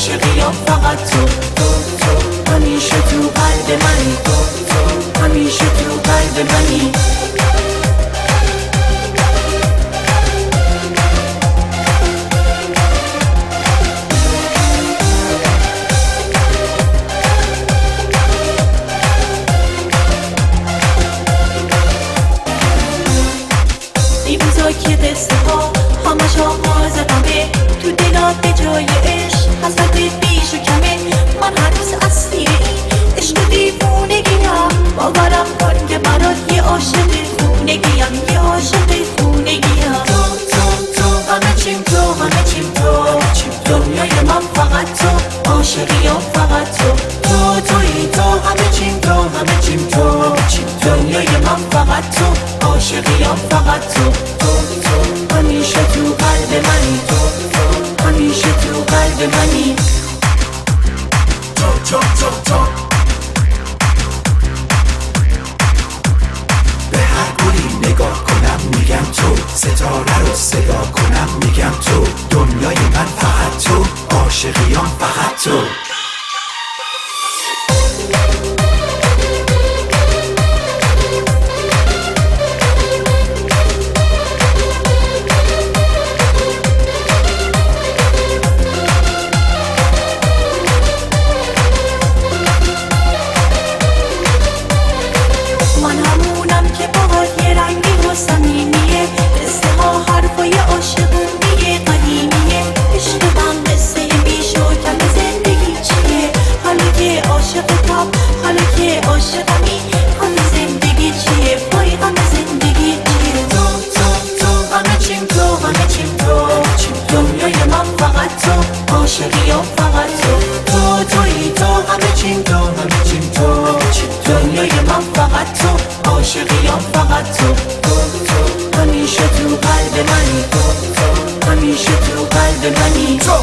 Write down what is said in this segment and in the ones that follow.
عاشقیم فقط تو همیشه تو قلب منی تو همیشه تو قلب منی که قصه ها همش آغاز غمه تو دلات به جای عشق حسرت بیش و کمه من هنوز اسیر این عشق دیوونگیم باورم کن که برات یه عاشق خونگیم یه عاشق خونگیم تو همه چیم تو دنیای من فقط تو عاشقیم فقط تویی تو همه چیم تو دنیای من فقط تو عاشقیم فقط تو همیشه تو قلب منی تو همیشه تو قلب منی تو به هر گلی نگاه کنم میگم تو ستاره رو صدا کنم میگم تو دنیای من فقط تو عاشقیم فقط تو عاشقیم فقط تو تویی تو همه چیم تو دنیای من فقط تو عاشقیم فقط تو همیشه تو قلب منی تو همیشه تو قلب منی تو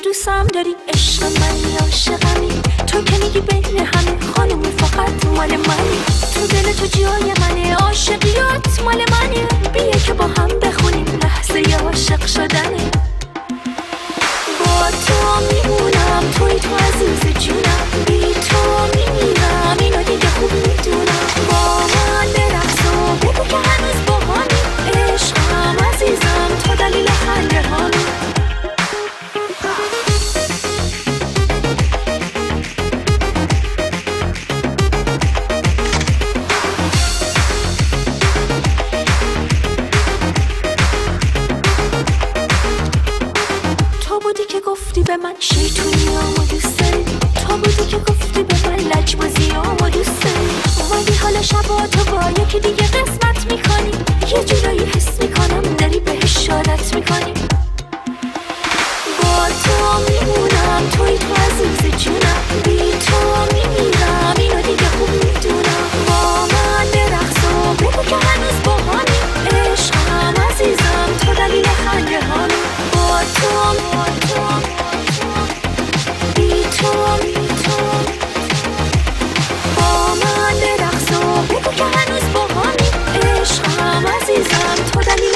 دوستم داری عشق منی عاشقمی تو که میگی بین همه خانم فقط مال منی تو دل تو جای منه عاشقیات مال منی بیا که با هم بخونیم لحظه عاشق شدنه با تو میمونم توی تو عزیز جونم بی تو میمیرم اینو دیگه خوب میدونم با من برقص و بگو که هنوز با همی عشقم عزیزم تو دلیل خنده همی به من شیطونیامو دوست داری تو بودی که گفتی به من لجبازیامو دوست داری ولی حالا شبا تو با یکی دیگه قسمت میکنی یه جورایی حس میکنم داری بهش شادت میکنی با تو میمونم توی تو عزیز جونم بی تو میمیرم اینو دیگه خوب میدونم با من برقص و بگو که هنوز با همی عشقم عزیزم تو دلیل خنده همی با تو با من برقص و بگو که هنوز با همی عشقم عزیزم تو دلیل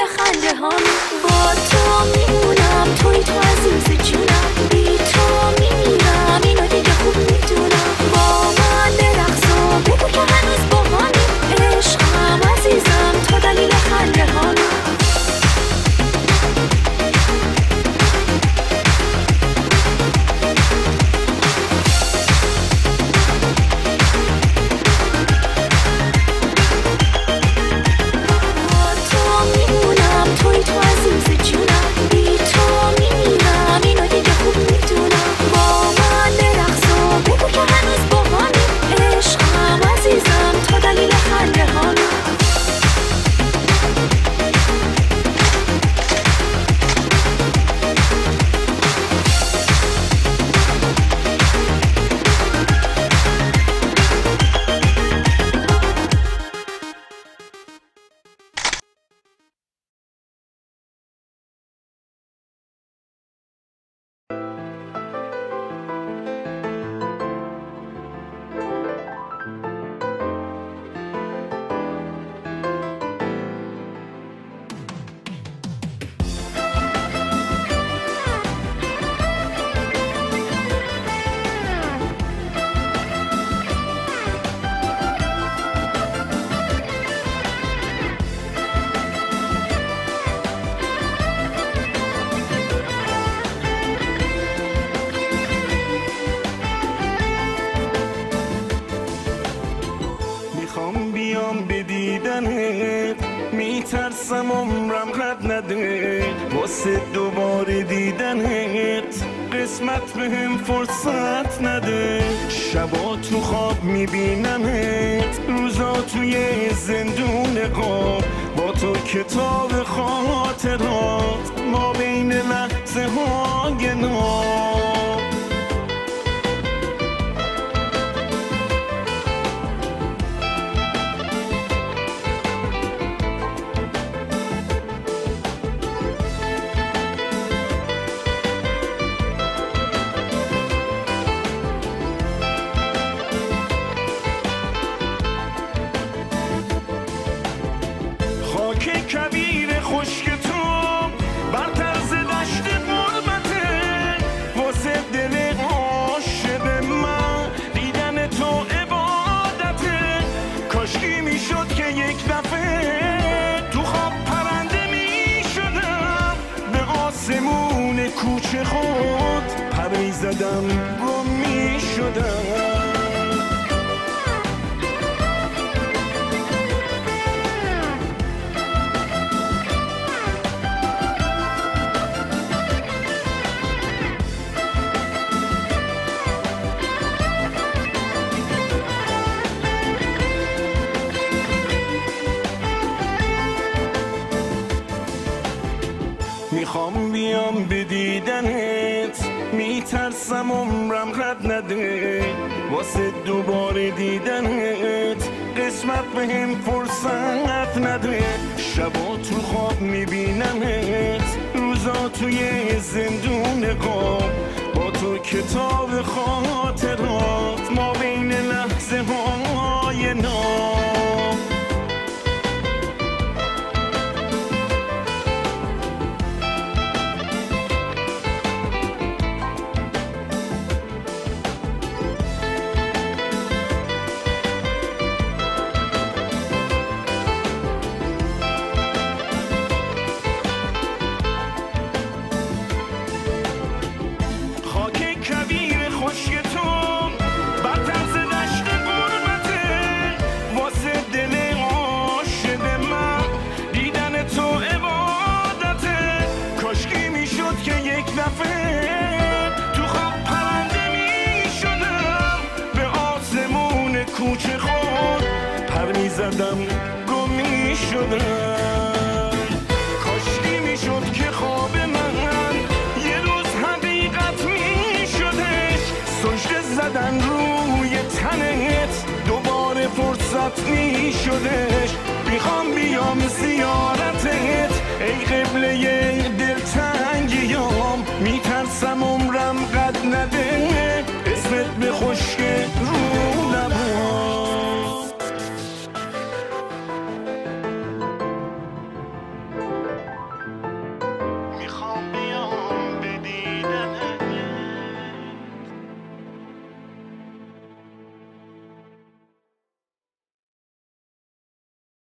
میترسم عمرم رد نده واسه دوباره دیدنت قسمت بهم فرصت نده شبا تو خواب میبینمت روزا توی زندون قاب با تو کتاب خاطرات ما بین لحظه های ناب خاک کبیر خشک تو بر طرز دشت غربته واسه دل عاشق من دیدن تو عبادته کاشکی میشد که یک دفعه تو خواب پرنده میشدم به آسمون کوچه خود پر میزدم گم میشدم میخوام بیام به دیدنت میترسم عمرم رد نده واسه دوباره دیدنت قسمت بهم فرصت نده شبا تو خواب میبینمت روزا توی زندون قاب با تو کتاب خاطرات ما بین لحظه های ناب کبیر خشک تو بر طرز دشت غربته واسه دل عاشق من دیدن تو عبادته کاشکی میشد که یک دفعه تو خواب پرنده میشدم به آسمون کوچه خود پر میزدم گم میشدم کاشکی میشد که خواب من یه روز حقیقت سجده زدن روی تنت دوباره فرصت می شدش میخوام بیام زیارتت ای قبله دلتنگیام میترسم عمرم